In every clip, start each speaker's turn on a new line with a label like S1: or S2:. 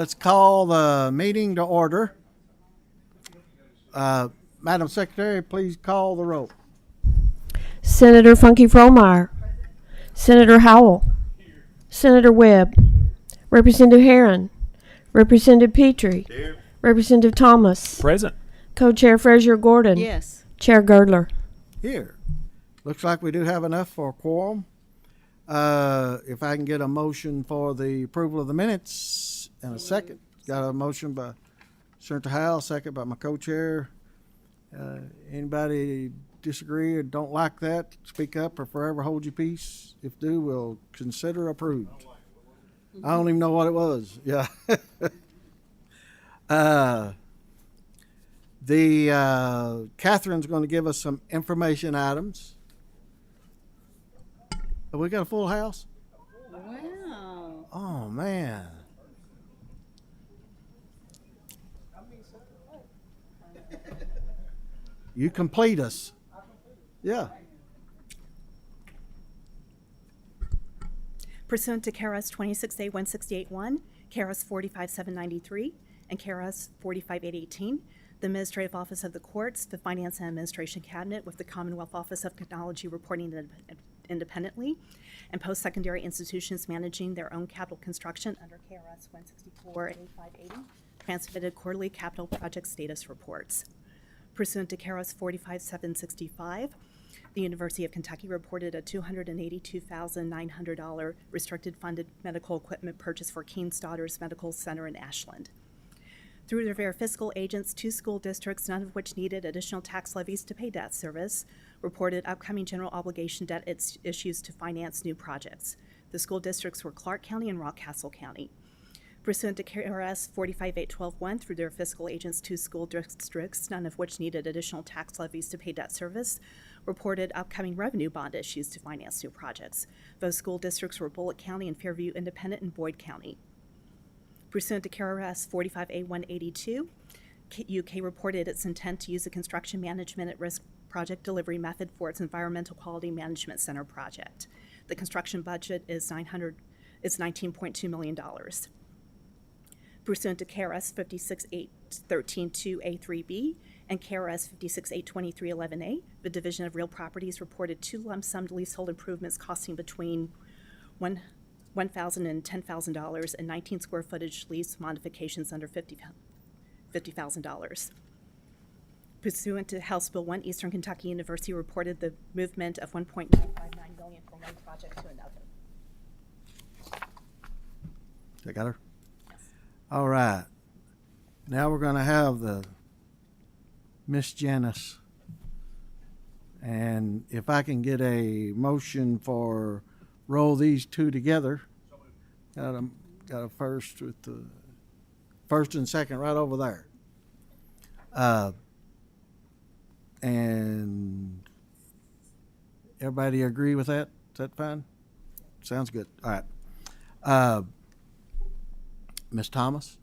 S1: let's call the meeting to order. Madam Secretary, please call the roll.
S2: Senator Funky Fromeyer. Senator Howell. Senator Webb. Representative Herron. Representative Petrie.
S3: Here.
S2: Representative Thomas.
S4: Present.
S2: Co-Chair Frazier Gordon.
S5: Yes.
S2: Chair Girdler.
S1: Here. Looks like we do have enough for a quorum. If I can get a motion for the approval of the minutes in a second. Got a motion by Senator Howell, second by my co-chair. Anybody disagree or don't like that, speak up or forever hold your peace. If do, we'll consider approved. I don't even know what it was. Yeah. Catherine's going to give us some information items. Have we got a full house?
S5: Wow.
S1: Oh, man. You complete us. Yeah.
S6: Pursuant to KRS 26A1681, KRS 45793, and KRS 45818, the Administrative Office of the Courts, the Finance and Administration Cabinet with the Commonwealth Office of Technology reporting independently, and post-secondary institutions managing their own capital construction under KRS 164A580, transmitted quarterly capital project status reports. Pursuant to KRS 45765, the University of Kentucky reported a $282,900 restricted funded medical equipment purchase for Keene's Daughters Medical Center in Ashland. Through their fiscal agents, 2 school districts, none of which needed additional tax levies to pay debt service, reported upcoming general obligation debt issues to finance new projects. The school districts were Clark County and Rockcastle County. Pursuant to KRS 45812-1, through their fiscal agents, 2 school districts, none of which needed additional tax levies to pay debt service, reported upcoming revenue bond issues to finance new projects. Those school districts were Bullitt County and Fairview Independent and Boyd County. Pursuant to KRS 45A182, UK reported its intent to use a construction management at risk project delivery method for its Environmental Quality Management Center project. The construction budget is $19.2 million. Pursuant to KRS 56813-2A3B and KRS 5682311A, the Division of Real Properties reported 2 lump sum leasehold improvements costing between $1,000 and $10,000 and 19 square footage lease modifications under $50,000. Pursuant to House Bill 1, Eastern Kentucky University reported the movement of $1.959 million from one project to another.
S1: I got her? All right. Now we're going to have the Miss Janice. And if I can get a motion for roll these two together. Got a first with the first and second right over there. And everybody agree with that? Is that fine? Sounds good. All right. Ms. Thomas,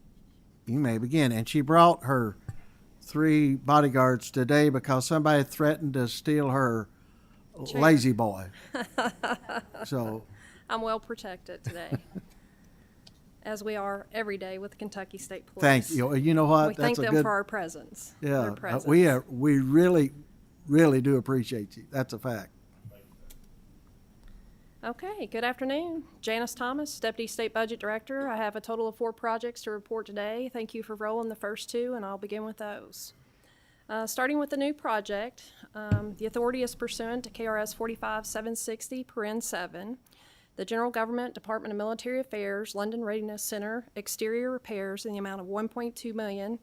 S1: you may begin. And she brought her 3 bodyguards today because somebody threatened to steal her lazy boy. So
S7: I'm well protected today, as we are every day with the Kentucky State Police.
S1: Thank you. You know what?
S7: We thank them for our presence.
S1: Yeah,
S7: their presence.
S1: we really do appreciate you. That's a fact.
S7: Okay, good afternoon. Janice Thomas, Deputy State Budget Director. I have a total of 4 projects to report today. Thank you for rolling the first 2, and I'll begin with those. Starting with the new project, the authority is pursuant to KRS 45760, the General Government Department of Military Affairs London Readiness Center exterior repairs in the amount of $1.2 million,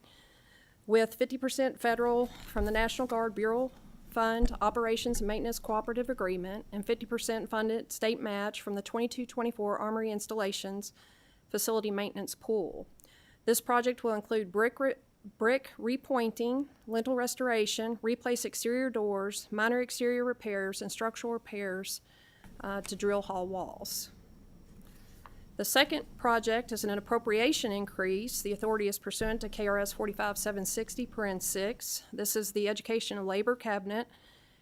S7: with 50% federal from the National Guard Bureau Fund Operations and Maintenance Cooperative Agreement and 50% funded state match from the 2224 Armory Installations Facility Maintenance Pool. This project will include brick repointing, lintel restoration, replace exterior doors, minor exterior repairs, and structural repairs to drill hall walls. The second project is an appropriation increase. The authority is pursuant to KRS 45760, This is the Education and Labor Cabinet,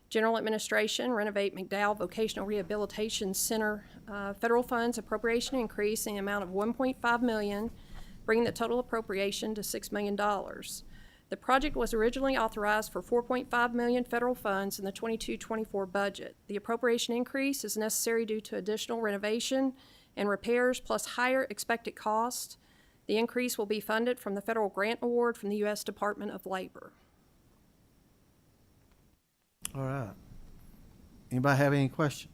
S7: General Administration, renovate McDowell Vocational Rehabilitation Center federal funds appropriation increase in the amount of $1.5 million bringing the total appropriation to $6 million. The project was originally authorized for $4.5 million federal funds in the 22-24 budget. The appropriation increase is necessary due to additional renovation and repairs plus higher expected cost. The increase will be funded from the federal grant award from the U.S. Department of Labor.
S1: All right. Anybody have any questions?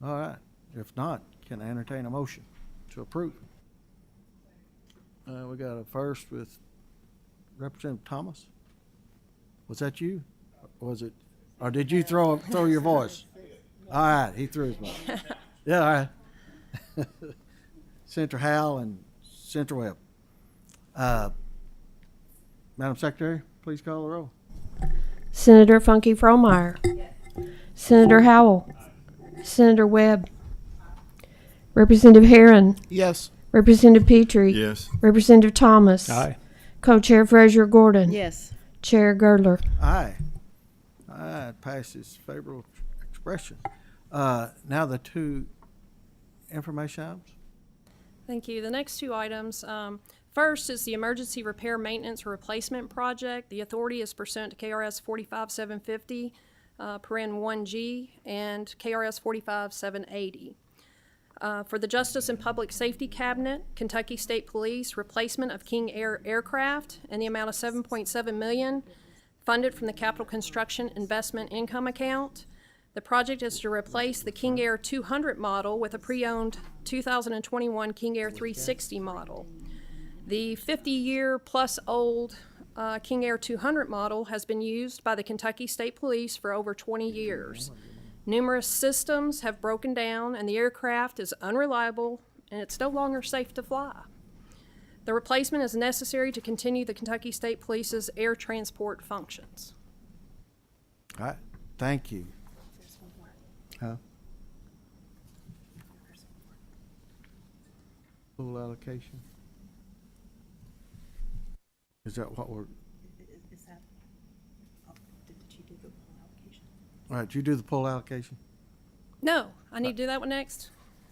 S1: All right. If not, can I entertain a motion to approve? We got a first with Representative Thomas. Was that you? Or was it, or did you throw your voice? All right, he threw his voice. Yeah, all right. Senator Howell and Senator Webb. Madam Secretary, please call the roll.
S2: Senator Funky Fromeyer. Senator Howell. Senator Webb. Representative Herron.
S1: Yes.
S2: Representative Petrie.
S3: Yes.
S2: Representative Thomas.
S3: Aye.
S2: Co-Chair Frazier Gordon.
S5: Yes.
S2: Chair Girdler.
S1: Aye. Aye, it passes favorable expression. Now the two information items.
S7: Thank you. The next two items, first is the Emergency Repair Maintenance Replacement Project. The authority is pursuant to KRS 45750, paren 1G, and KRS 45780. For the Justice and Public Safety Cabinet, Kentucky State Police, replacement of King Air aircraft in the amount of $7.7 million, funded from the Capital Construction Investment Income Account. The project is to replace the King Air 200 model with a pre-owned 2021 King Air 360 model. The 50-year-plus old King Air 200 model has been used by the Kentucky State Police for over 20 years. Numerous systems have broken down and the aircraft is unreliable and it's no longer safe to fly. The replacement is necessary to continue the Kentucky State Police's air transport functions.
S1: All right, thank you. Huh? Full allocation? Is that what we're,
S6: Is that, did you do the poll allocation?
S1: all right, you do the poll allocation?
S7: No, I need to do that one next.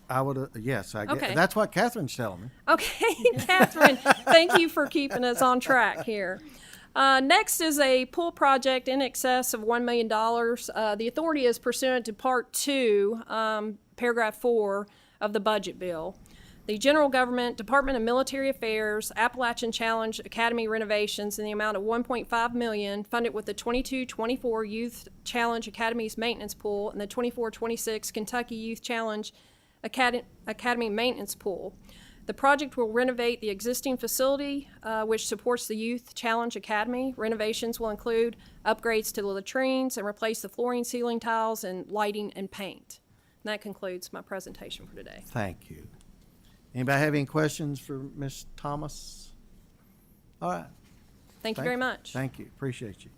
S1: I would, yes, I
S7: Okay.
S1: get, that's what Catherine's telling me.
S7: Okay, Catherine, thank you for keeping us on track here. Next is a pool project in excess of $1 million. The authority is pursuant to Part 2, Paragraph 4 of the budget bill. The General Government, Department of Military Affairs, Appalachian Challenge Academy renovations in the amount of $1.5 million, funded with the 22-24 Youth Challenge Academy's maintenance pool and the 24-26 Kentucky Youth Challenge Academy maintenance pool. The project will renovate the existing facility, which supports the Youth Challenge Academy. Renovations will include upgrades to the latrines and replace the flooring, ceiling tiles, and lighting and paint. And that concludes my presentation for today.
S1: Thank you. Anybody have any questions for Ms. Thomas? All right.
S7: Thank you very much.
S1: Thank you, appreciate you.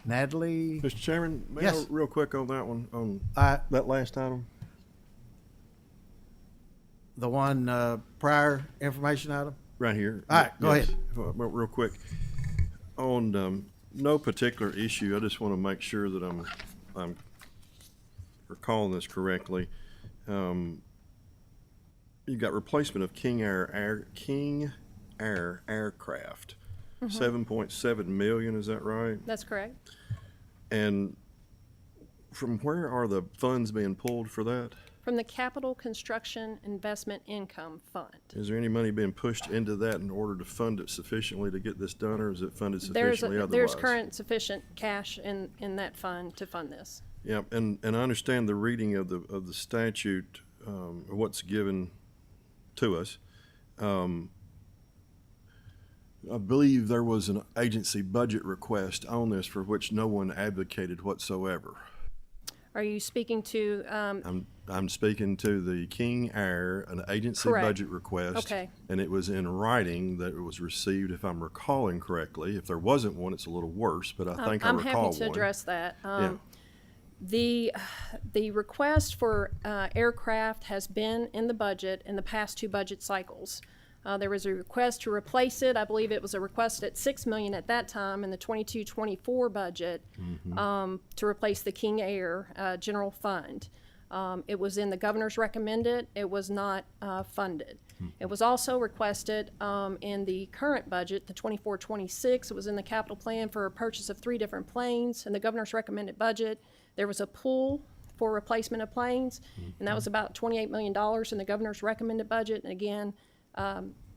S1: Natalie?
S3: Mr. Chairman, may
S1: Yes.
S3: I real quick on that one, on
S1: Uh,
S3: that last item?
S1: The one prior information item?
S3: Right here.
S1: All right, go
S3: Yes.
S1: ahead.
S3: Well, real quick, on no particular issue, I just want to make sure that I'm recalling this correctly. You got replacement of King Air aircraft, $7.7 million. Is that right?
S7: That's correct.
S3: And from where are the funds being pulled for that?
S7: From the Capital Construction Investment Income Fund.
S3: Is there any money being pushed into that in order to fund it sufficiently to get this done, or is it funded sufficiently otherwise?
S7: There's current sufficient cash in that fund to fund this.
S3: Yeah, and I understand the reading of the statute, what's given to us. I believe there was an agency budget request on this for which no one advocated whatsoever.
S7: Are you speaking to,
S3: I'm speaking to the King Air, an agency
S7: Correct.
S3: budget request.
S7: Okay.
S3: And it was in writing that it was received, if I'm recalling correctly. If there wasn't one, it's a little worse, but I think I
S7: I'm
S3: recall one.
S7: happy to address that.
S3: Yeah.
S7: The request for aircraft has been in the budget in the past two budget cycles. There was a request to replace it. I believe it was a request at $6 million at that time in the 22-24 budget to replace the King Air general fund. It was in the governor's recommended, it was not funded. It was also requested in the current budget, the 24-26, it was in the capital plan for a purchase of 3 different planes. In the governor's recommended budget, there was a pool for replacement of planes, and that was about $28 million in the governor's recommended budget. And again,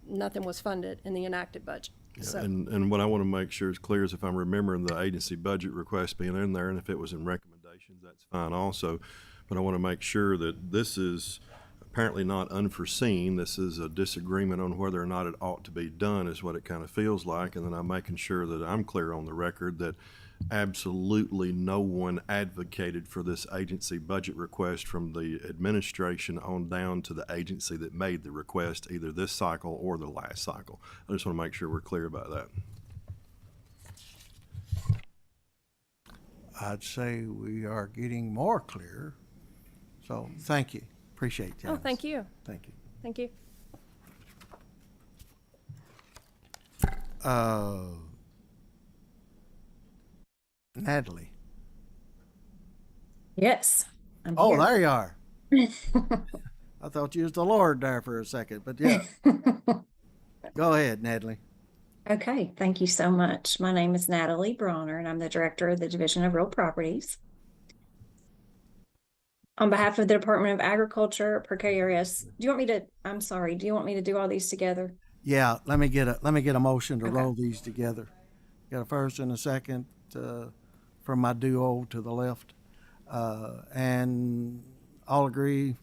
S7: nothing was funded in the enacted budget. So,
S3: And what I want to make sure is clear is if I'm remembering the agency budget request being in there, and if it was in recommendations, that's fine also. But I want to make sure that this is apparently not unforeseen. This is a disagreement on whether or not it ought to be done is what it kind of feels like. And then I'm making sure that I'm clear on the record that absolutely no one advocated for this agency budget request from the administration on down to the agency that made the request, either this cycle or the last cycle. I just want to make sure we're clear about that.
S1: I'd say we are getting more clear. So thank you. Appreciate that.
S7: oh, thank you.
S1: Thank you.
S7: Thank you.
S1: Natalie.
S4: Yes. I'm
S1: Oh,
S4: here.
S1: there you are. I thought you was the Lord there for a second, but yeah. Go ahead, Natalie.
S4: Okay, thank you so much. My name is Natalie Bronner, and I'm the Director of the Division of Real Properties. On behalf of the Department of Agriculture, precarious, do you want me to do all these together?
S1: Yeah, let me get a motion to
S4: Okay.
S1: roll these together. Got a first and a second from my duo to the left, and all agree.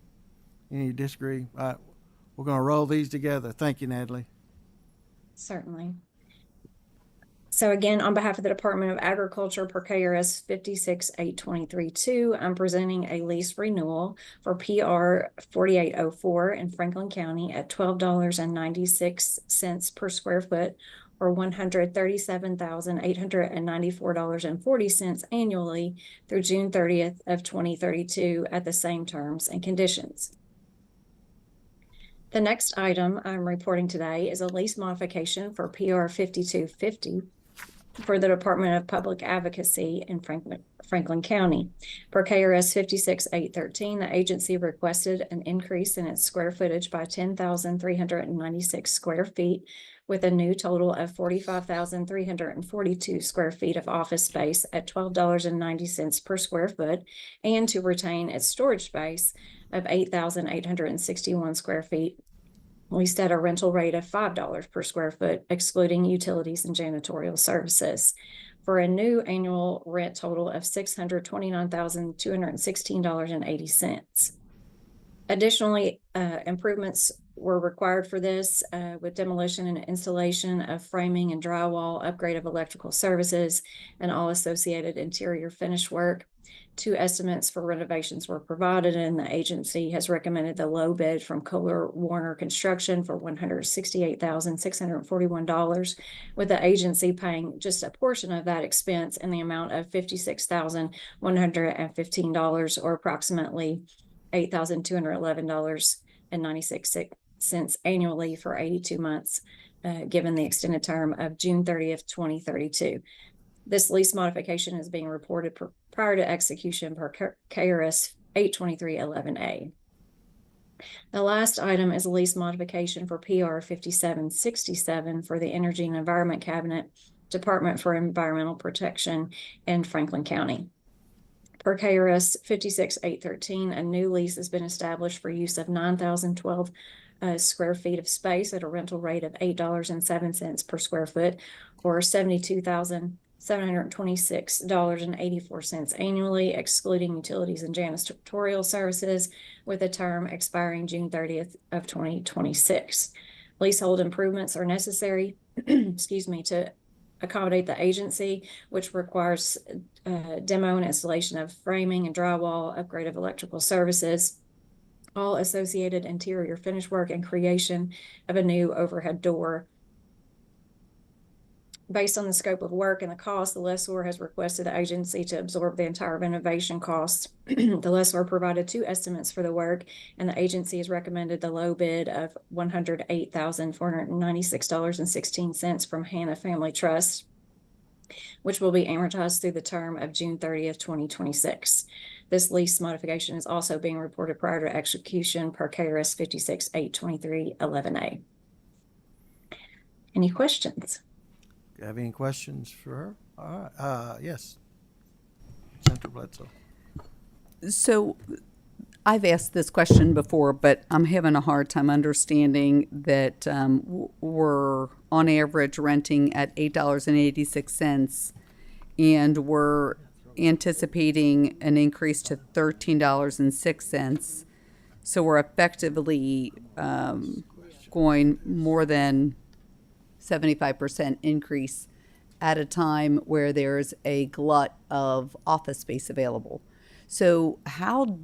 S1: Any disagree? All right, we're going to roll these together. Thank you, Natalie.
S4: Certainly. So again, on behalf of the Department of Agriculture, precarious 56823-2, I'm presenting a lease renewal for PR 4804 in Franklin County at $12.96 per square foot, or $137,894.40 annually through June 30th of 2032 at the same terms and conditions. The next item I'm reporting today is a lease modification for PR 5250 for the Department of Public Advocacy in Franklin County. Per KRS 56813, the agency requested an increase in its square footage by 10,396 square feet, with a new total of 45,342 square feet of office space at $12.90 per square foot, and to retain its storage space of 8,861 square feet, leased at a rental rate of $5 per square foot, excluding utilities and janitorial services, for a new annual rent total of $629,216.80. Additionally, improvements were required for this with demolition and installation of framing and drywall, upgrade of electrical services, and all associated interior finish work. 2 estimates for renovations were provided, and the agency has recommended the low bid from Kohler Warner Construction for $168,641, with the agency paying just a portion of that expense in the amount of $56,115, or approximately $8,211.96 annually for 82 months, given the extended term of June 30th, 2032. This lease modification is being reported prior to execution per KRS 82311A. The last item is a lease modification for PR 5767 for the Energy and Environment Cabinet, Department for Environmental Protection in Franklin County. Per KRS 56813, a new lease has been established for use of 9,012 square feet of space at a rental rate of $8.07 per square foot, or $72,726.84 annually, excluding utilities and janitorial services, with a term expiring June 30th of 2026. Leasehold improvements are necessary, to accommodate the agency, which requires demo and installation of framing and drywall, upgrade of electrical services, all associated interior finish work, and creation of a new overhead door. Based on the scope of work and the cost, the lessor has requested the agency to absorb the entire renovation cost. The lessor provided 2 estimates for the work, and the agency has recommended the low bid of $108,496.16 from Hannah Family Trust, which will be amortized through the term of June 30th, 2026. This lease modification is also being reported prior to execution per KRS 56-823-11A. Any questions?
S1: You have any questions for her? All right, yes. Senator Bledsoe.
S5: So I've asked this question before, but I'm having a hard time understanding that we're on average renting at $8.86, and we're anticipating an increase to $13.06. So we're effectively going more than 75% increase at a time where there's a glut of office space available. So how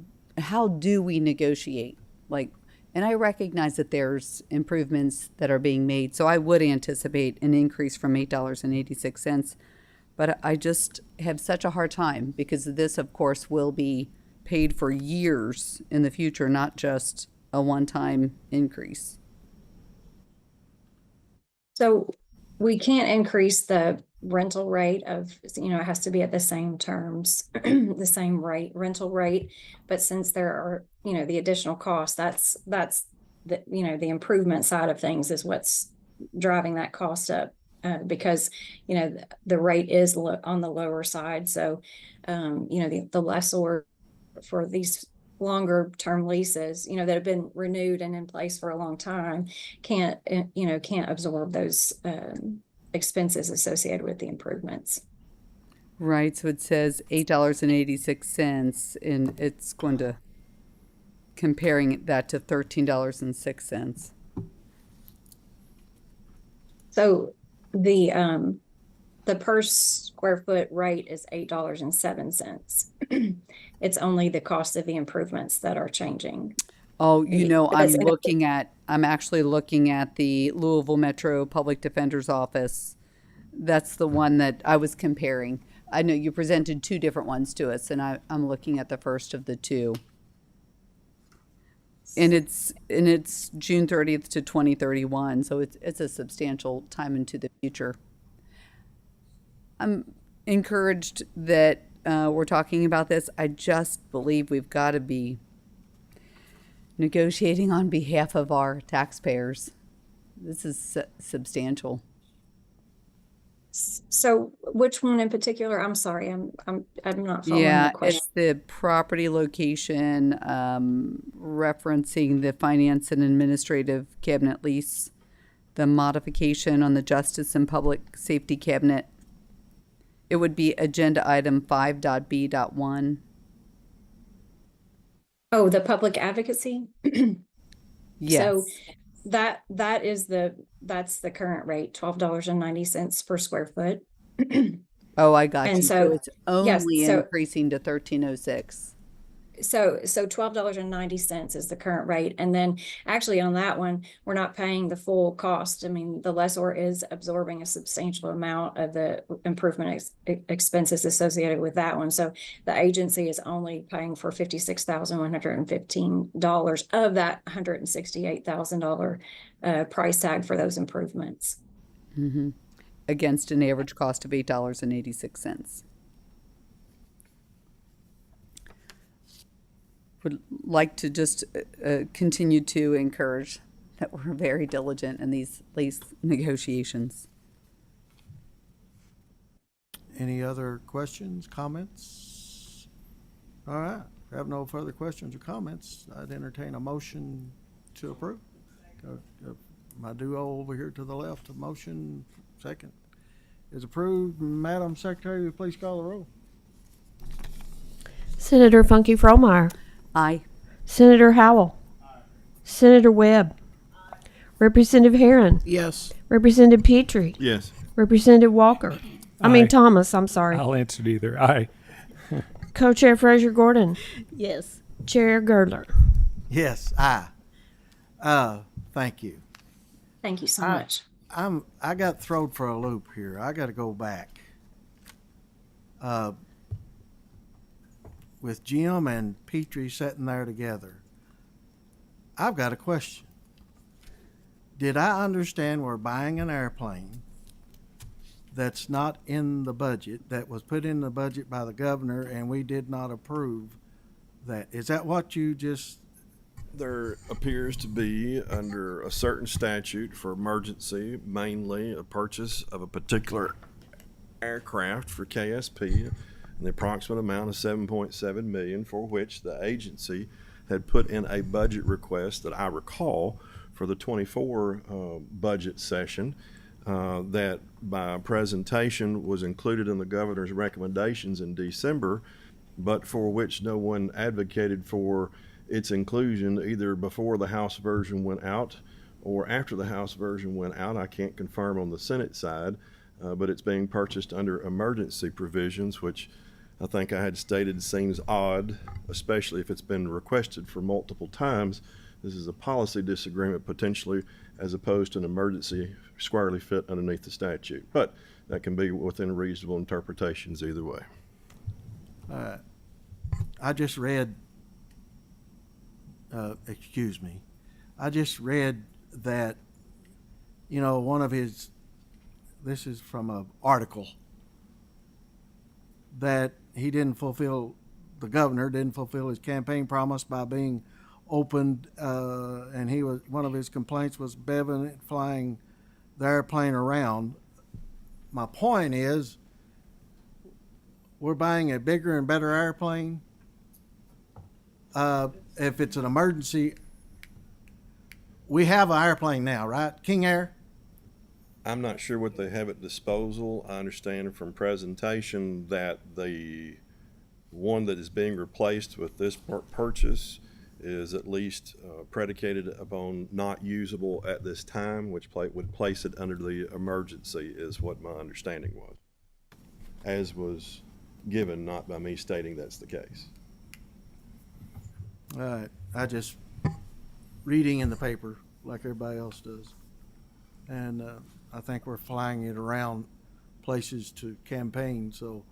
S5: do we negotiate? Like, and I recognize that there's improvements that are being made, so I would anticipate an increase from $8.86, but I just have such a hard time because this, of course, will be paid for years in the future, not just a one-time increase.
S4: So we can't increase the rental rate of, it has to be at the same terms, the same rate, rental rate. But since there are, the additional costs, that's the, the improvement side of things is what's driving that cost up. Because, the rate is on the lower side. So, the lessor for these longer term leases, that have been renewed and in place for a long time can't absorb those expenses associated with the improvements.
S5: Right, so it says $8.86, and it's going to comparing that to $13.06.
S4: So the per square foot rate is $8.07. It's only the cost of the improvements that are changing.
S5: Oh,
S4: But
S5: I'm actually looking at the Louisville Metro Public Defender's Office. That's the one that I was comparing. I know you presented two different ones to us, and I'm looking at the first of the two. And it's June 30th to 2031, so it's a substantial time into the future. I'm encouraged that we're talking about this. I just believe we've got to be negotiating on behalf of our taxpayers. This is substantial.
S4: So which one in particular? I'm sorry, I'm not following
S5: Yeah,
S4: the question.
S5: it's the property location, referencing the finance and administrative cabinet lease, the modification on the justice and public safety cabinet. It would be agenda item 5.B.1.
S4: Oh, the public advocacy?
S5: Yes.
S4: So that's the current rate, $12.90 per square foot.
S5: Oh, I got
S4: And
S5: you.
S4: so,
S5: It's only
S4: yes, so-
S5: increasing to 1306.
S4: So $12.90 is the current rate. And then actually on that one, we're not paying the full cost. I mean, the lessor is absorbing a substantial amount of the improvement expenses associated with that one. So the agency is only paying for $56,115 of that $168,000 price tag for those improvements.
S5: Mm-hmm. Against an average cost of $8.86. Would like to just continue to encourage that we're very diligent in these lease negotiations.
S1: Any other questions, comments? All right, if you have no further questions or comments, I'd entertain a motion to approve. My duo over here to the left, a motion, second, is approved. Madam Secretary, will you please call the roll?
S2: Senator Funky Fromeyer.
S5: Aye.
S2: Senator Howell. Senator Webb. Representative Herron.
S1: Yes.
S2: Representative Petrie.
S3: Yes.
S2: Representative Walker.
S8: Aye.
S2: Thomas, I'm sorry.
S8: I'll answer to either. Aye.
S2: Co-Chair Fraser Gordon.
S5: Yes.
S2: Chair Girdler.
S1: Yes, aye. Thank you.
S4: Thank you so
S1: Aye.
S4: much.
S1: I got thrown for a loop here. I got to go back. With Jim and Petrie sitting there together, I've got a question. Did I understand we're buying an airplane that's not in the budget, that was put in the budget by the governor and we did not approve that. Is that what you just,
S3: There appears to be, under a certain statute for emergency, mainly a purchase of a particular aircraft for KSP, and the approximate amount of 7.7 million, for which the agency had put in a budget request that I recall for the 24 budget session, that by presentation was included in the governor's recommendations in December, but for which no one advocated for its inclusion either before the House version went out or after the House version went out. I can't confirm on the Senate side, but it's being purchased under emergency provisions, which I think I had stated seems odd, especially if it's been requested for multiple times. This is a policy disagreement potentially, as opposed to an emergency squarely fit underneath the statute. But that can be within reasonable interpretations either way.
S1: I just read, excuse me, I just read that, you know, one of his, this is from an article, that he didn't fulfill, the governor didn't fulfill his campaign promise by being opened, and he was, one of his complaints was Bevan flying the airplane around. My point is, we're buying a bigger and better airplane. If it's an emergency, we have an airplane now, right? King Air?
S3: I'm not sure what they have at disposal. I understand from presentation that the one that is being replaced with this purchase is at least predicated upon not usable at this time, which would place it under the emergency, is what my understanding was, as was given, not by me stating that's the case.
S1: All right, I just reading in the paper like everybody else does. And I think we're flying it around places to campaign. So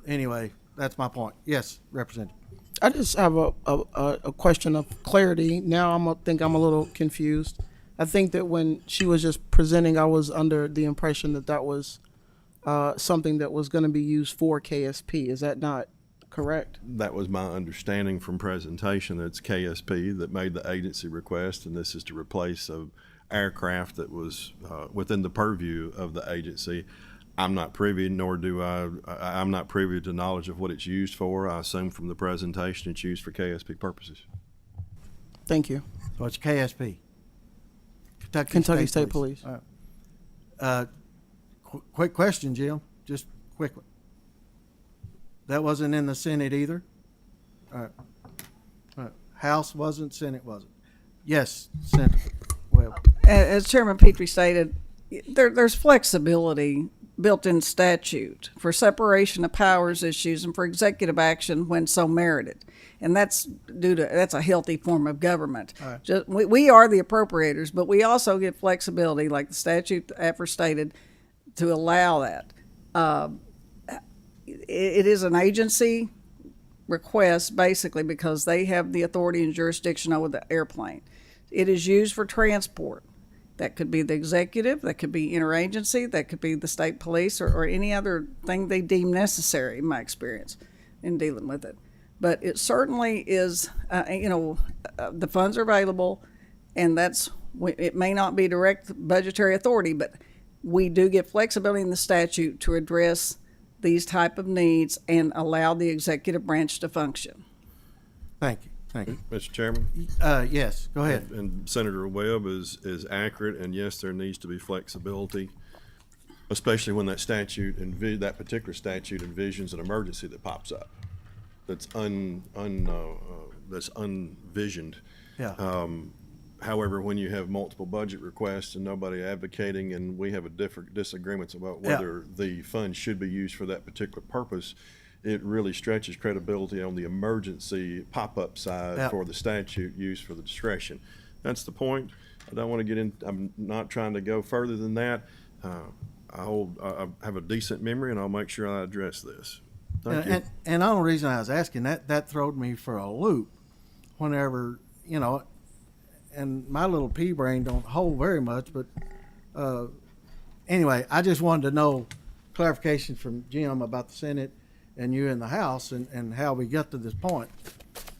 S1: anyway, that's my point. Yes, Representative.
S8: I just have a question of clarity. Now think I'm a little confused. I think that when she was just presenting, I was under the impression that that was something that was going to be used for KSP. Is that not correct?
S3: That was my understanding from presentation. It's KSP that made the agency request, and this is to replace a aircraft that was within the purview of the agency. I'm not privy, nor do I'm not privy to knowledge of what it's used for. I assume from the presentation it's used for KSP purposes.
S8: Thank you.
S1: So it's KSP.
S8: Kentucky State Police.
S1: All right. Quick question, Jim. Just quickly. That wasn't in the Senate either? All right. All right. House wasn't, Senate wasn't. Yes, Senator Webb.
S9: As Chairman Petrie stated, there's flexibility built in statute for separation of powers issues and for executive action when so merited. And that's a healthy form of government.
S1: Right.
S9: We are the appropriators, but we also get flexibility, like the statute ever stated, to allow that. It is an agency request, basically, because they have the authority and jurisdiction over the airplane. It is used for transport. That could be the executive, that could be interagency, that could be the state police, or any other thing they deem necessary, in my experience, in dealing with it. But it certainly is, the funds are available, and it may not be direct budgetary authority, but we do get flexibility in the statute to address these type of needs and allow the executive branch to function.
S1: Thank you. Thank you.
S3: Mr. Chairman?
S1: Yes, go ahead.
S3: And Senator Webb is accurate, and yes, there needs to be flexibility, especially when that statute, that particular statute envisions an emergency that pops up that's that's unvisioned.
S1: Yeah.
S3: However, when you have multiple budget requests and nobody advocating, and we have a different disagreements about whether the funds should be used for that particular purpose, it really stretches credibility on the emergency pop-up side for the statute used for the discretion. That's the point. I don't want to get in. I'm not trying to go further than that. I have a decent memory, and I'll make sure I address this. Thank you.
S1: And the only reason I was asking that throwed me for a loop whenever, and my little pea brain don't hold very much, but anyway, I just wanted to know clarification from Jim about the Senate and you in the House and how we got to this point.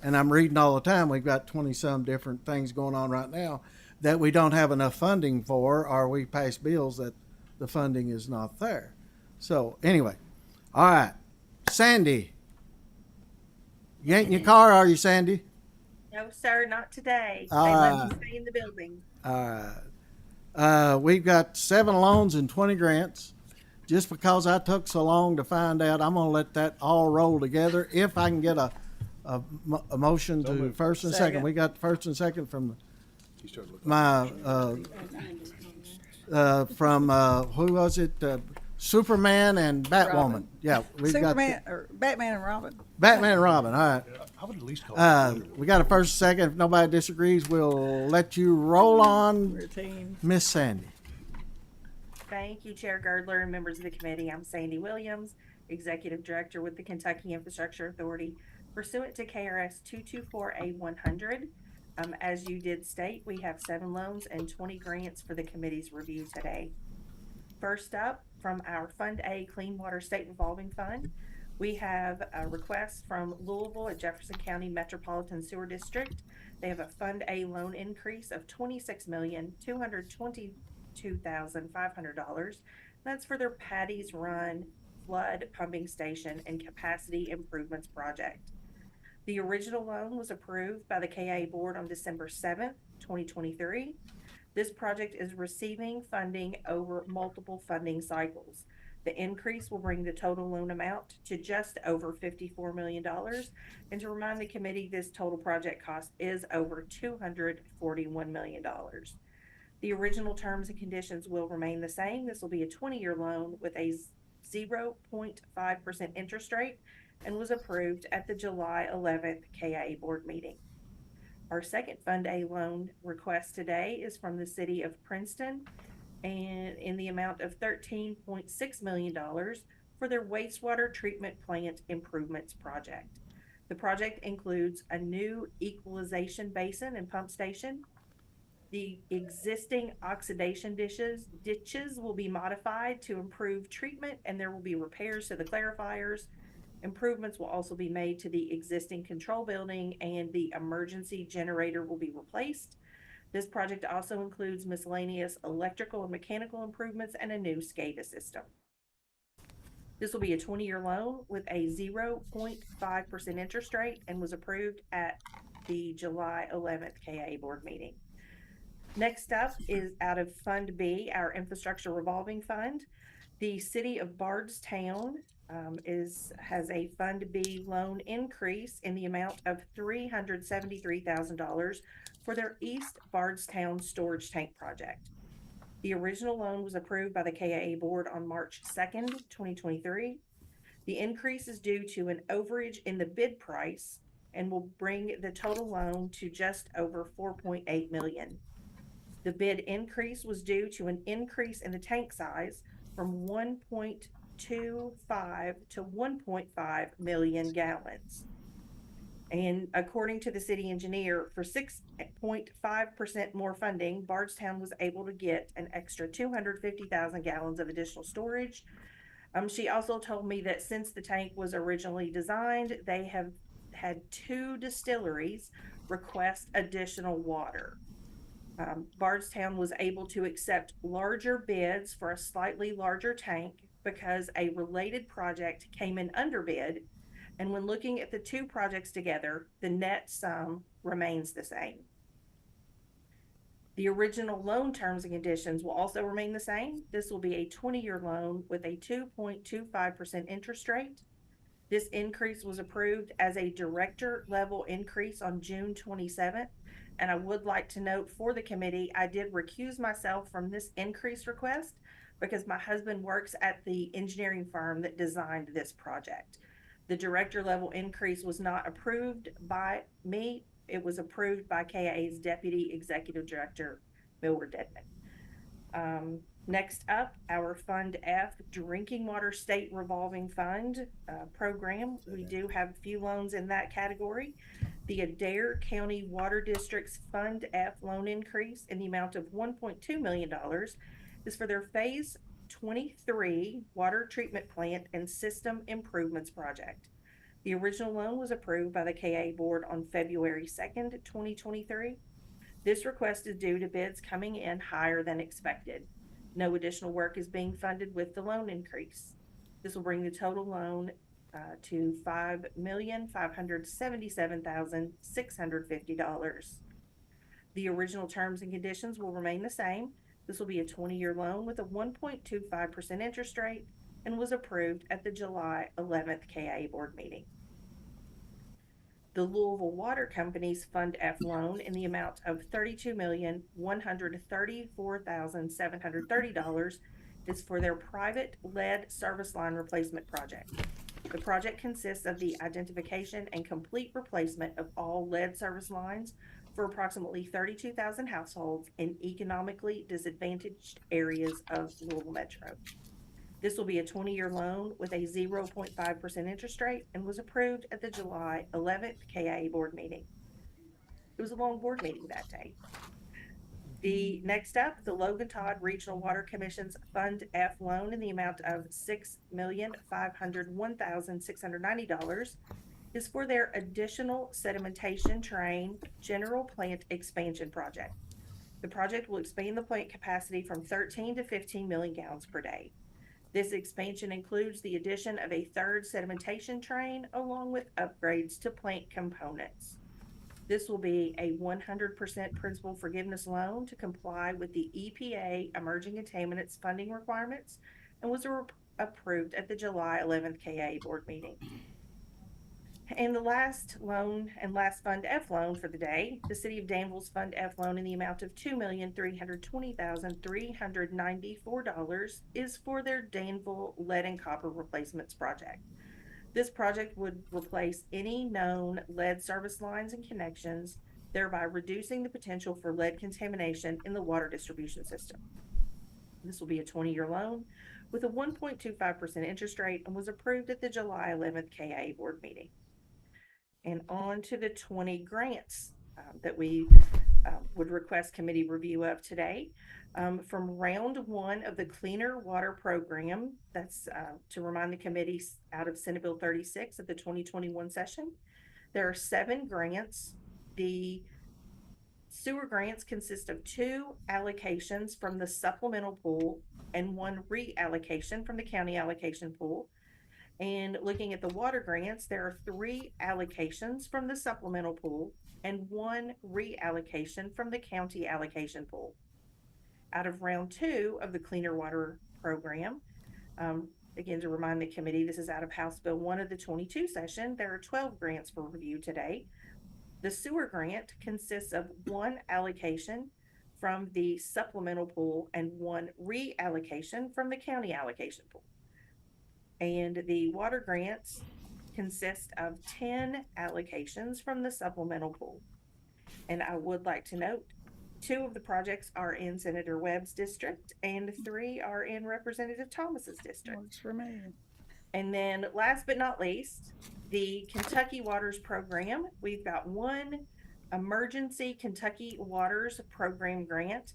S1: and I'm reading all the time, we've got 20-some different things going on right now that we don't have enough funding for, or we pass bills that the funding is not there. So anyway, all right, Sandy, you ain't in your car, are you, Sandy?
S10: No, sir, not today. They
S1: Ah.
S10: let me stay in the building.
S1: All right. We've got 7 loans and 20 grants. Just because I took so long to find out, I'm gonna let that all roll together. If I can get a motion to first and second. We got first and second from my, from, who was it? Superman and Batwoman.
S9: Robin.
S1: Yeah, we've
S9: Superman
S1: got
S9: or Batman and Robin.
S1: Batman and Robin. All right.
S11: I would at least call it.
S1: We got a first and second. If nobody disagrees, we'll let you roll on,
S9: Routine.
S1: Miss Sandy.
S10: Thank you, Chair Girdler and members of the committee. I'm Sandy Williams, Executive Director with the Kentucky Infrastructure Authority. Pursuant to KRS 224A100, as you did state, we have 7 loans and 20 grants for the committee's review today. First up, from our Fund A Clean Water State Revolving Fund, we have a request from Louisville at Jefferson County Metropolitan Sewer District. They have a Fund A loan increase of $26,222,500. That's for their Patty's Run flood pumping station and capacity improvements project. The original loan was approved by the KA board on December 7th, 2023. This project is receiving funding over multiple funding cycles. The increase will bring the total loan amount to just over $54 million. And to remind the committee, this total project cost is over $241 million. The original terms and conditions will remain the same. This will be a 20-year loan with a 0.5% interest rate and was approved at the July 11th KA board meeting. Our second Fund A loan request today is from the city of Princeton and in the amount of $13.6 million for their wastewater treatment plant improvements project. The project includes a new equalization basin and pump station. The existing oxidation ditches will be modified to improve treatment, and there will be repairs to the clarifiers. Improvements will also be made to the existing control building, and the emergency generator will be replaced. This project also includes miscellaneous electrical and mechanical improvements and a new SCADA system. This will be a 20-year loan with a 0.5% interest rate and was approved at the July 11th KA board meeting. Next up is out of Fund B, our Infrastructure Revolving Fund. The city of Bardstown has a Fund B loan increase in the amount of $373,000 for their East Bardstown storage tank project. The original loan was approved by the KAA board on March 2nd, 2023. The increase is due to an overage in the bid price and will bring the total loan to just over $4.8 million. The bid increase was due to an increase in the tank size from 1.25 to 1.5 million gallons. And according to the city engineer, for 6.5% more funding, Bardstown was able to get an extra 250,000 gallons of additional storage. She also told me that since the tank was originally designed, they have had 2 distilleries request additional water. Bardstown was able to accept larger bids for a slightly larger tank because a related project came in under bid, and when looking at the 2 projects together, the net sum remains the same. The original loan terms and conditions will also remain the same. This will be a 20-year loan with a 2.25% interest rate. This increase was approved as a director level increase on June 27th. And I would like to note for the committee, I did recuse myself from this increase request because my husband works at the engineering firm that designed this project. The director level increase was not approved by me. It was approved by KA's Deputy Executive Director, Millward Dedman. Next up, our Fund F Drinking Water State Revolving Fund program. We do have a few loans in that category. The Adair County Water District's Fund F loan increase in the amount of $1.2 million is for their Phase 23 water treatment plant and system improvements project. The original loan was approved by the KA Board on February 2nd, 2023. This request is due to bids coming in higher than expected. No additional work is being funded with the loan increase. This will bring the total loan to $5,577,650. The original terms and conditions will remain the same. This will be a 20-year loan with a 1.25% interest rate and was approved at the July 11th KA Board meeting. The Louisville Water Company's Fund F loan in the amount of $32,134,730 is for their private lead service line replacement project. The project consists of the identification and complete replacement of all lead service lines for approximately 32,000 households in economically disadvantaged areas of Louisville Metro. This will be a 20-year loan with a 0.5% interest rate and was approved at the July 11th KA Board meeting. It was a long board meeting that day. The next up, the Logan Todd Regional Water Commission's Fund F loan in the amount of $6,501,690 is for their additional sedimentation train general plant expansion project. The project will expand the plant capacity from 13 to 15 million gallons per day. This expansion includes the addition of a third sedimentation train along with upgrades to plant components. This will be a 100% principal forgiveness loan to comply with the EPA emerging contaminants funding requirements and was approved at the July 11th KA Board meeting. And the last loan and last Fund F loan for the day, the City of Danville's Fund F loan in the amount of $2,320,394 is for their Danville lead and copper replacements project. This project would replace any known lead service lines and connections, thereby reducing the potential for lead contamination in the water distribution system. This will be a 20-year loan with a 1.25% interest rate and was approved at the July 11th KA Board meeting. And on to the 20 grants that we would request committee review of today. From round one of the Cleaner Water Program, that's to remind the committee out of Senate Bill 36 of the 2021 session, there are 7 grants. The sewer grants consist of 2 allocations from the supplemental pool and 1 reallocation from the county allocation pool. And looking at the water grants, there are 3 allocations from the supplemental pool and 1 reallocation from the county allocation pool. Out of round 2 of the Cleaner Water Program, again, to remind the committee, this is out of House Bill 1 of the 22 session, there are 12 grants for review today. The sewer grant consists of 1 allocation from the supplemental pool and 1 reallocation from the county allocation pool. And the water grants consist of 10 allocations from the supplemental pool. And I would like to note, 2 of the projects are in Senator Webb's district and 3 are in Representative Thomas's district.
S9: Works for me.
S10: And then last but not least, the Kentucky Waters Program. We've got 1 Emergency Kentucky Waters Program grant.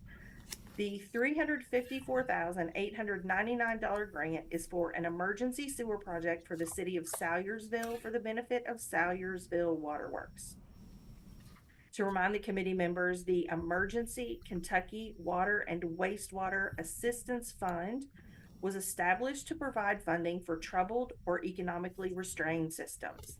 S10: The $354,899 grant is for an emergency sewer project for the city of Salyersville for the benefit of Salyersville Waterworks. To remind the committee members, the Emergency Kentucky Water and Wastewater Assistance Fund was established to provide funding for troubled or economically restrained systems.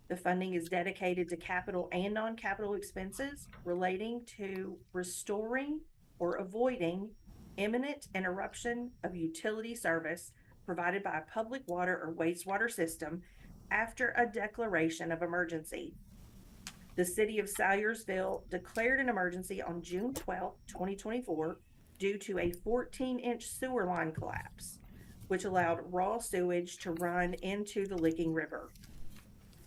S10: The funding is dedicated to capital and non-capital expenses relating to restoring or avoiding imminent interruption of utility service provided by a public water or wastewater system after a declaration of emergency. The city of Salyersville declared an emergency on June 12, 2024, due to a 14-inch sewer line collapse, which allowed raw sewage to run into the Licking River.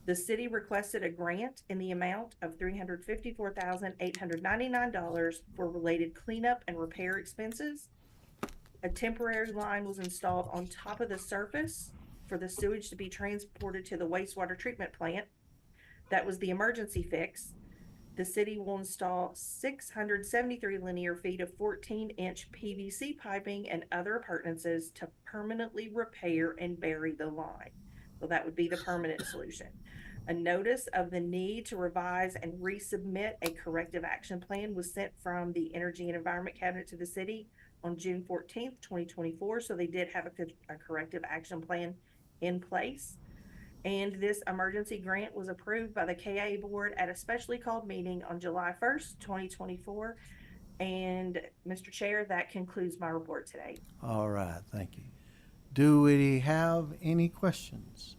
S10: The city requested a grant in the amount of $354,899 for related cleanup and repair expenses. A temporary line was installed on top of the surface for the sewage to be transported to the wastewater treatment plant. That was the emergency fix. The city will install 673 linear feet of 14-inch PVC piping and other appurtenances to permanently repair and bury the line. So that would be the permanent solution. A notice of the need to revise and resubmit a corrective action plan was sent from the Energy and Environment Cabinet to the city on June 14th, 2024. So they did have a corrective action plan in place. And this emergency grant was approved by the KA board at a specially called meeting on July 1st, 2024. And Mr. Chair, that concludes my report today.
S1: All right, thank you. Do we have any questions?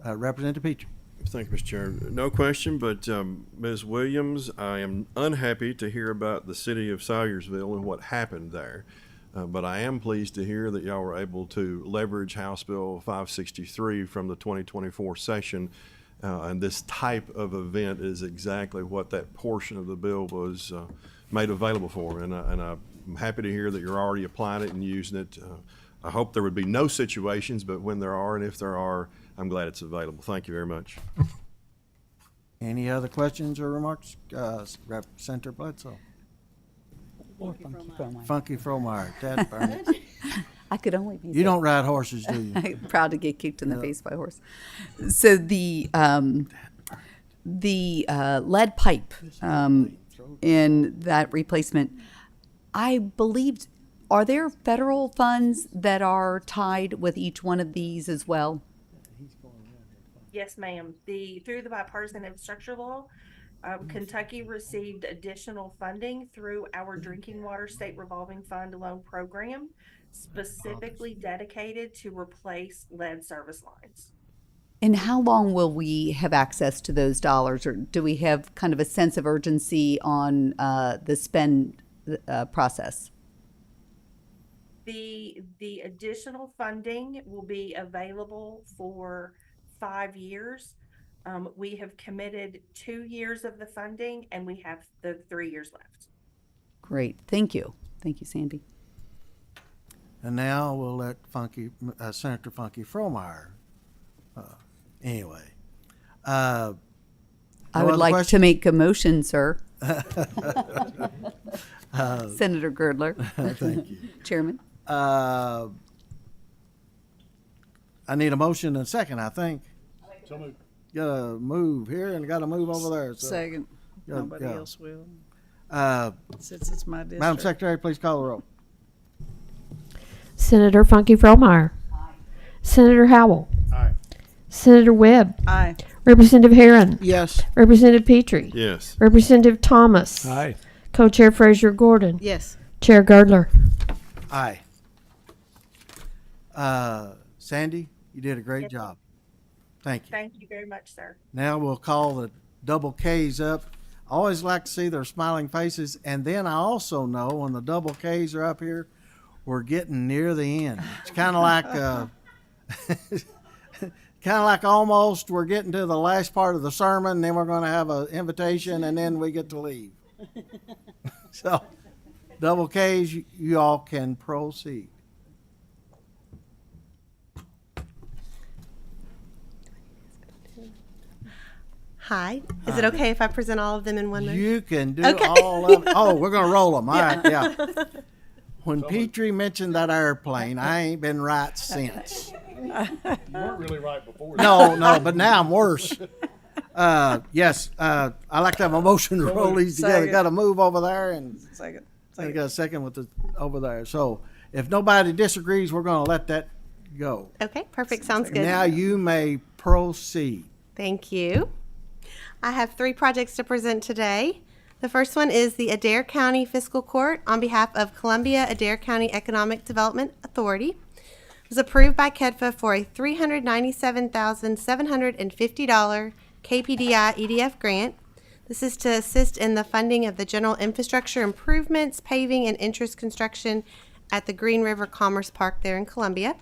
S1: Representative Petrie.
S3: Thank you, Mr. Chair. No question, but Ms. Williams, I am unhappy to hear about the city of Salyersville and what happened there. But I am pleased to hear that y'all were able to leverage House Bill 563 from the 2024 session. And this type of event is exactly what that portion of the bill was made available for. And I'm happy to hear that you're already applying it and using it. I hope there would be no situations, but when there are, and if there are, I'm glad it's available. Thank you very much.
S1: Any other questions or remarks? Senator Bledsoe. Funky Fromeyer. Dad burn it.
S5: I could only be.
S1: You don't ride horses, do you?
S5: I'm proud to get kicked in the face by a horse. So the lead pipe in that replacement, I believed, are there federal funds that are tied with each one of these as well?
S10: Yes, ma'am. Through the bipartisan infrastructure law, Kentucky received additional funding through our drinking water state revolving fund loan program, specifically dedicated to replace lead service lines.
S5: And how long will we have access to those dollars, or do we have kind of a sense of urgency on the spend process?
S10: The additional funding will be available for 5 years. We have committed 2 years of the funding, and we have the 3 years left.
S5: Great, thank you. Thank you, Sandy.
S1: And now we'll let Senator Funky Fromeyer. Anyway.
S5: I would like to make a motion, sir. Senator Girdler.
S1: Thank you.
S5: Chairman.
S1: I need a motion and a second, I think.
S11: So moved.
S1: Got to move here and got to move over there. So,
S9: Second.
S1: yeah,
S9: Nobody
S1: yeah.
S9: else will.
S1: Since
S9: it's my district.
S1: Madam Secretary, please call the roll.
S2: Senator Funky Fromeyer. Senator Howell.
S11: Aye.
S2: Senator Webb.
S9: Aye.
S2: Representative Herron.
S8: Yes.
S2: Representative Petrie.
S3: Yes.
S2: Representative Thomas.
S11: Aye.
S2: Co-Chair Frazier Gordon.
S9: Yes.
S2: Chair Girdler.
S1: Aye. Sandy, you did a great job. Thank you.
S10: Thank you very much, sir.
S1: Now we'll call the double Ks up. I always like to see their smiling faces. And then I also know when the double Ks are up here, we're getting near the end. It's kind of like almost we're getting to the last part of the sermon, and then we're going to have an invitation, and then we get to leave. So, double Ks, you all can proceed.
S12: Hi. Is it okay if I present all of them in one motion?
S1: You can do
S12: Okay.
S1: all of them. Oh, we're going to roll them. All right, yeah. When Petrie mentioned that airplane, I ain't been right since.
S11: You weren't really right before.
S1: No, but now I'm worse. Yes, I like to have a motion to roll these together.
S9: Second.
S1: Got to move over there, and
S9: Second.
S1: I got a second with the over there. So if nobody disagrees, we're going to let that go.
S12: Okay, perfect. Sounds good.
S1: Now you may proceed.
S12: Thank you. I have 3 projects to present today. The first one is the Adair County Fiscal Court on behalf of Columbia Adair County Economic Development Authority. It was approved by KEDFA for a $397,750 KPDI EDF grant. This is to assist in the funding of the general infrastructure improvements, paving, and interest construction at the Green River Commerce Park there in Columbia.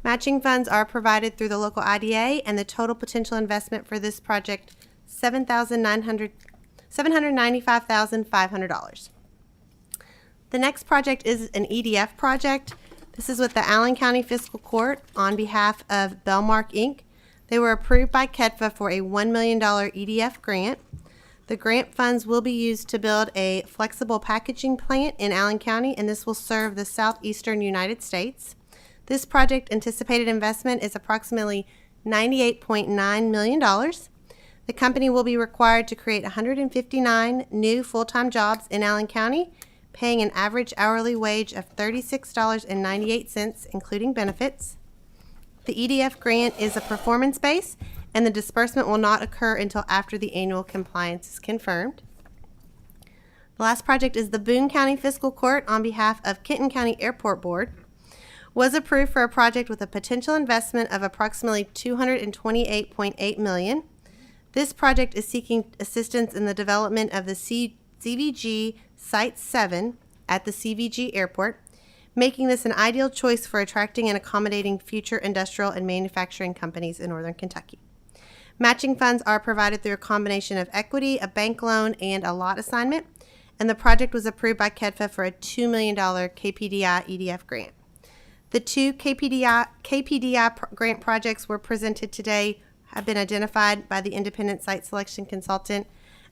S12: Matching funds are provided through the local IDA, and the total potential investment for this project $795,500. The next project is an EDF project. This is with the Allen County Fiscal Court on behalf of Bellmark Inc. They were approved by KEDFA for a $1 million EDF grant. The grant funds will be used to build a flexible packaging plant in Allen County, and this will serve the southeastern United States. This project anticipated investment is approximately $98.9 million. The company will be required to create 159 new full-time jobs in Allen County, paying an average hourly wage of $36.98, including benefits. The EDF grant is a performance-based, and the disbursement will not occur until after the annual compliance is confirmed. The last project is the Boone County Fiscal Court on behalf of Kenton County Airport Board. Was approved for a project with a potential investment of approximately $228.8 million. This project is seeking assistance in the development of the CVG Site 7 at the CVG Airport, making this an ideal choice for attracting and accommodating future industrial and manufacturing companies in northern Kentucky. Matching funds are provided through a combination of equity, a bank loan, and a lot assignment, and the project was approved by KEDFA for a $2 million KPDI EDF grant. The two KPDI grant projects were presented today have been identified by the independent site selection consultant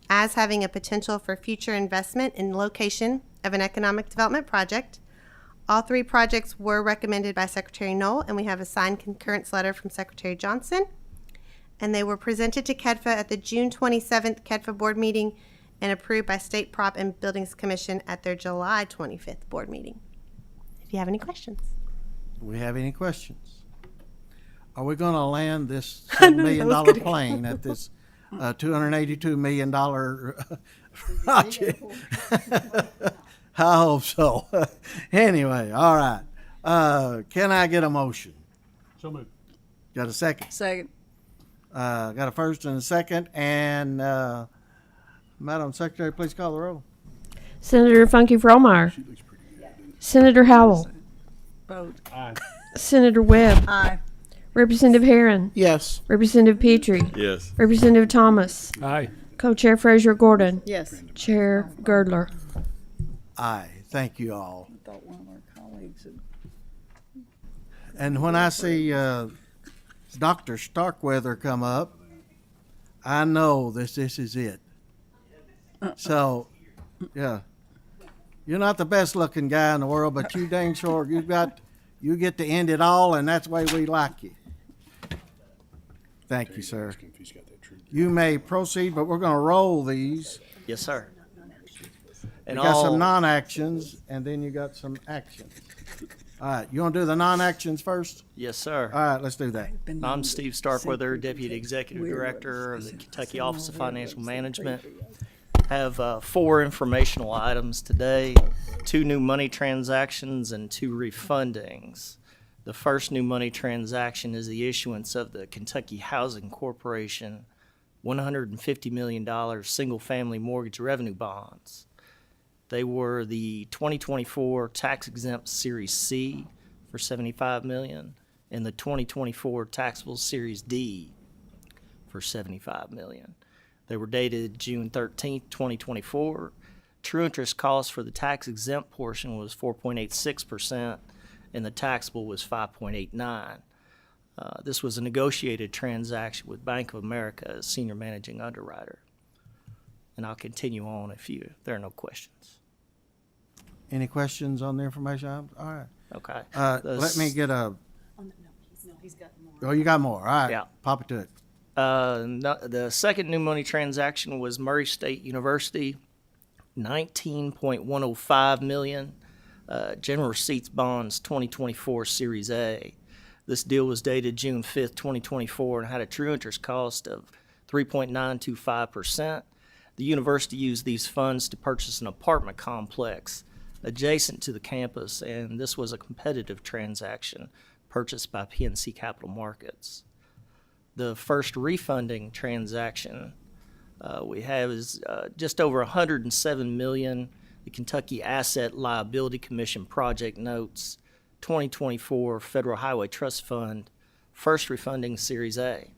S12: as having a potential for future investment in location of an economic development project. All three projects were recommended by Secretary Knoll, and we have a signed concurrence letter from Secretary Johnson. And they were presented to KEDFA at the June 27th KEDFA board meeting and approved by State Prop and Buildings Commission at their July 25th board meeting. If you have any questions.
S1: Do we have any questions? Are we going to land this $7 million plane at this $282 million project? I hope so. Anyway, all right. Can I get a motion?
S11: So moved.
S1: Got a second?
S9: Second.
S1: Got a first and a second. And Madam Secretary, please call the roll.
S2: Senator Funky Fromeyer. Senator Howell.
S9: Vote.
S11: Aye.
S2: Senator Webb.
S9: Aye.
S2: Representative Herron.
S8: Yes.
S2: Representative Petrie.
S3: Yes.
S2: Representative Thomas.
S11: Aye.
S2: Co-Chair Frazier Gordon.
S9: Yes.
S2: Chair Girdler.
S1: Aye. Thank you all.
S9: I thought one of our colleagues had.
S1: And when I see Dr. Starkweather come up, I know this is it. So, yeah. You're not the best looking guy in the world, but you dang sure you get to end it all, and that's the way we like you. Thank you, sir. You may proceed, but we're going to roll these.
S13: Yes, sir.
S1: You got some non-actions, and then you got some actions. All right, you want to do the non-actions first?
S13: Yes, sir.
S1: All right, let's do that.
S13: I'm Steve Starkweather, Deputy Executive Director of the Kentucky Office of Financial Management. Have 4 informational items today, 2 new money transactions and 2 refundings. The first new money transaction is the issuance of the Kentucky Housing Corporation $150 million single-family mortgage revenue bonds. They were the 2024 tax-exempt Series C for $75 million and the 2024 taxable Series D for $75 million. They were dated June 13th, 2024. True interest cost for the tax-exempt portion was 4.86%, and the taxable was 5.89%. This was a negotiated transaction with Bank of America as senior managing underwriter. And I'll continue on if there are no questions.
S1: Any questions on the information items? All right.
S13: Okay.
S1: Let me get a.
S6: No, he's got more.
S1: Oh, you got more. All right.
S13: Yeah.
S1: Pop it to it.
S13: The second new money transaction was Murray State University, $19.105 million, General Receipts Bonds 2024 Series A. This deal was dated June 5th, 2024, and had a true interest cost of 3.925%. The university used these funds to purchase an apartment complex adjacent to the campus, and this was a competitive transaction purchased by PNC Capital Markets. The first refunding transaction we have is just over $107 million, the Kentucky Asset Liability Commission project notes, 2024 Federal Highway Trust Fund, first refunding Series A,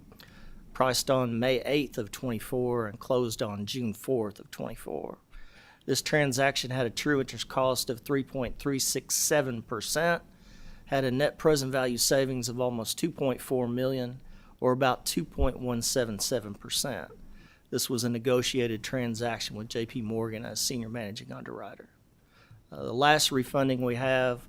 S13: priced on May 8th of 24 and closed on June 4th of 24. This transaction had a true interest cost of 3.367%, had a net present value savings of almost $2.4 million, or about 2.177%. This was a negotiated transaction with J.P. Morgan as senior managing underwriter. The last refunding we have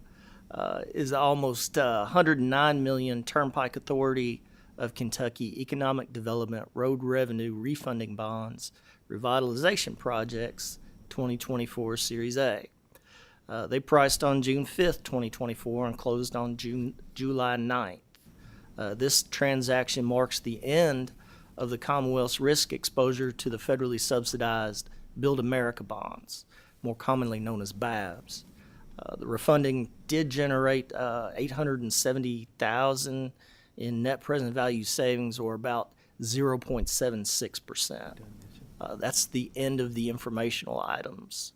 S13: is almost $109 million Turnpike Authority of Kentucky Economic Development Road Revenue Refunding Bonds Revitalization Projects 2024 Series A. They priced on June 5th, 2024 and closed on July 9th. This transaction marks the end of the Commonwealth's risk exposure to the federally subsidized Build America bonds, more commonly known as BABs. The refunding did generate $870,000 in net present value savings, or about 0.76%. That's the end of the informational items.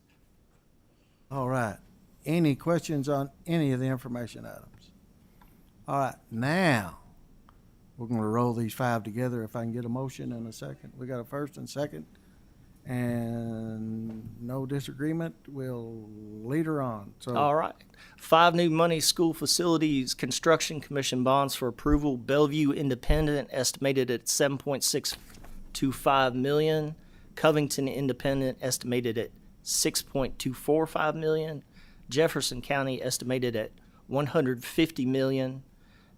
S1: All right. Any questions on any of the information items? All right, now we're going to roll these five together. If I can get a motion in a second. We got a first and second, and no disagreement. We'll lead her on. So,
S13: All right. 5 new money school facilities construction commission bonds for approval. Bellevue Independent estimated at $7.625 million. Covington Independent estimated at $6.245 million. Jefferson County estimated at $150 million.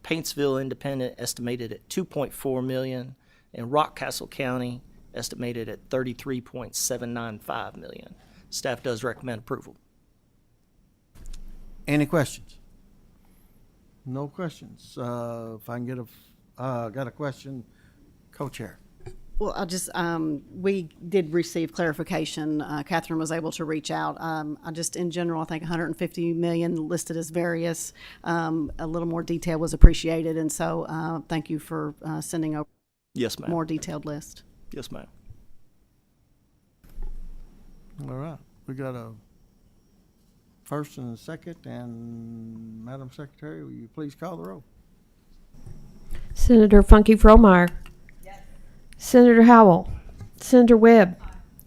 S13: Paintsville Independent estimated at $2.4 million. And Rockcastle County estimated at $33.795 million. Staff does recommend approval.
S1: any questions? No questions. If I can get got a question, co-chair.
S14: Well, I just, we did receive clarification. Catherine was able to reach out. I just, in general, I think 150 million listed as various. A little more detail was appreciated, and so thank you for sending over
S13: Yes, ma'am.
S14: more detailed list.
S13: Yes, ma'am.
S1: All right, we got a first and a second, and Madam Secretary, will you please call the roll?
S2: Senator Funky Fromeyer. Senator Howell. Senator Webb.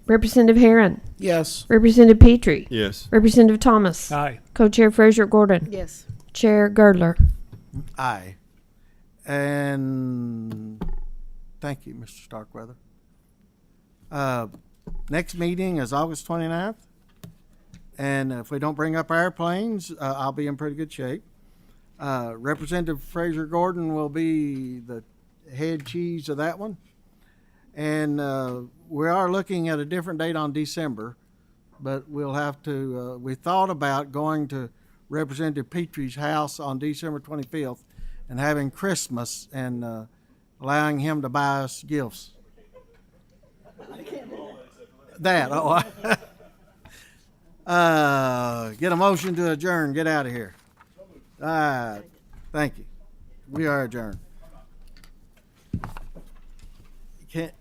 S2: Representative Herron.
S8: Yes.
S2: Representative Petrie.
S3: Yes.
S2: Representative Thomas.
S11: Aye.
S2: Co-Chair Fraser Gordon.
S14: Yes.
S2: Chair Girdler.
S1: Aye. And thank you, Mr. Starkweather. Next meeting is August 29th. And if we don't bring up airplanes, I'll be in pretty good shape. Representative Fraser Gordon will be the head cheese of that one. And we are looking at a different date on December, but we'll have to, we thought about going to Representative Petrie's house on December 25th and having Christmas and allowing him to buy us gifts. That, get a motion to adjourn, get out of here. Thank you. We are adjourned. Can't,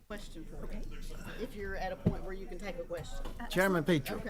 S14: Question for, okay. If you're at a point where you can take a question.
S1: Chairman Petrie.
S14: Okay.